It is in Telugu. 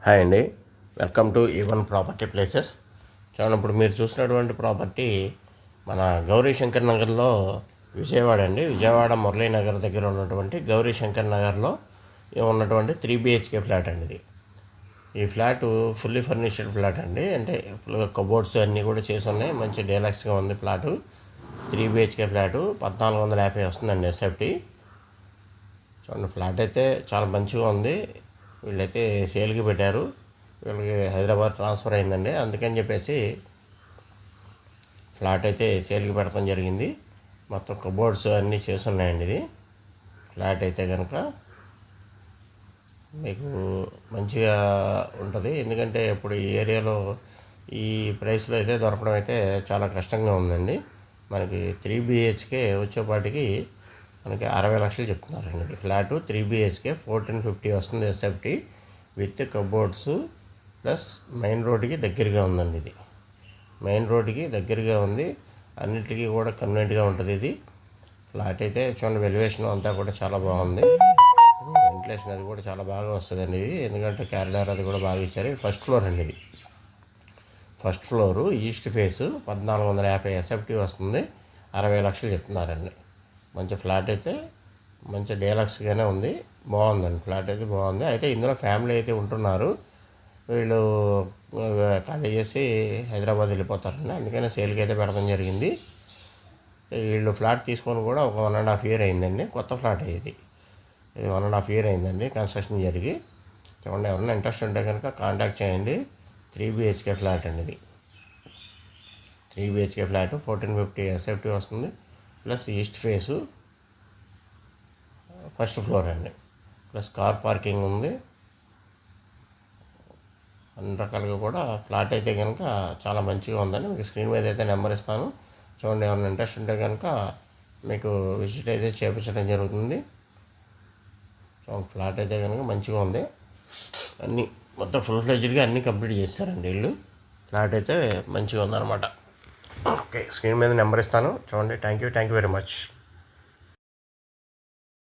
హాయ్ అండి, welcome to even property places. చూడండి, ఇప్పుడు మీరు చూసినటువంటి ప్రాపర్టీ మన గౌరీశంకర్ నగర్లో విజయవాడ అండి. విజయవాడ మురళీనగర్ దగ్గర ఉన్నటువంటి గౌరీశంకర్ నగర్లో ఉన్నటువంటి 3 BHK ఫ్లాట్ అండి ఇది. ఈ ఫ్లాట్ ఫుల్లీ ఫర్నిష్డ్ ఫ్లాట్ అండి. అంటే ఫుల్గా కబోర్డ్స్ అన్నీ కూడా చేసి ఉన్నాయి. మంచి డీలక్స్గా ఉంది ఫ్లాటు. 3 BHK ఫ్లాటు 1450 వస్తుందండి ఎస్ఎఫ్టీ. చూడండి, ఫ్లాట్ అయితే చాలా మంచిగా ఉంది. వీళ్ళైతే సేల్కి పెట్టారు. వీళ్ళకి హైదరాబాద్ ట్రాన్స్ఫర్ అయిందండి. అందుకని చెప్పేసి ఫ్లాట్ అయితే సేల్కి పెట్టడం జరిగింది. మొత్తం కబోర్డ్స్ అన్నీ చేసి ఉన్నాయండి. ఇది ఫ్లాట్ అయితే కనుక మీకు మంచిగా ఉంటుంది. ఎందుకంటే ఇప్పుడు ఈ ఏరియాలో ఈ ప్రైస్లో అయితే దొరకడం అయితే చాలా కష్టంగా ఉందండి. మనకి 3 BHK వచ్చేపాటికి మనకి 60 లక్షలు చెప్తున్నారండి. ఇది ఫ్లాటు 3 BHK 1450 వస్తుంది SFT with cupboards plus main రోడ్డుకి దగ్గరగా ఉందండి. ఇది మెయిన్ రోడ్డుకి దగ్గరగా ఉంది. అన్నిటికీ కూడా కన్వీనెంట్గా ఉంటుంది. ఇది ఫ్లాట్ అయితే చూడండి, వెల్యువేషన్ అంతా కూడా చాలా బాగుంది. వెంటిలేషన్ అది కూడా చాలా బాగా వస్తుందండి. ఇది ఎందుకంటే క్యారిడార్ అది కూడా బాగా ఇచ్చారు. ఇది ఫస్ట్ ఫ్లోర్ అండి. ఇది first floor east face 1450 SFT వస్తుంది. 60 లక్షలు చెప్తున్నారండి. మంచి ఫ్లాట్ అయితే మంచి డీలక్స్గానే ఉంది. బాగుందండి, ఫ్లాట్ అయితే బాగుంది. అయితే ఇందులో ఫ్యామిలీ అయితే ఉంటున్నారు. వీళ్ళు ఖాళీ చేసి హైదరాబాద్ వెళ్ళిపోతారండి. అందుకని సేల్కి అయితే పెడతాం జరిగింది. వీళ్ళు ఫ్లాట్ తీసుకొని కూడా ఒక 1.5 year అయిందండి. కొత్త ఫ్లాట్ ఇది 1.5 year అయిందండి కన్స్ట్రక్షన్ జరిగి. చూడండి, ఎవరైనా ఇంట్రెస్ట్ ఉంటే కనుక కాంటాక్ట్ చేయండి. 3 BHK ఫ్లాట్ అండి. ఇది 3 BHK ఫ్లాట్ 1450 ఎస్ఎఫ్టీ వస్తుంది. Plus east face first floor అండి. ప్లస్ కార్ పార్కింగ్ ఉంది. అన్ని రకాలుగా కూడా ఫ్లాట్ అయితే కనుక చాలా మంచిగా ఉందని మీకు స్క్రీన్ మీద అయితే నెంబర్ ఇస్తాను. చూడండి, ఏమైనా ఇంట్రెస్ట్ ఉంటే కనుక మీకు విజిట్ అయితే చేయించడం జరుగుతుంది. చూడండి, ఫ్లాట్ అయితే కనుక మంచిగా ఉంది. అన్నీ మొత్తం ఫుల్ ఫ్లెడ్జ్డ్గా అన్నీ కంప్లీట్ చేస్తారండి వీళ్ళు. ఫ్లాట్ అయితే మంచిగా ఉందన్నమాట. ఓకే, స్క్రీన్ మీద నెంబర్ ఇస్తాను. చూడండి. Thank you very much.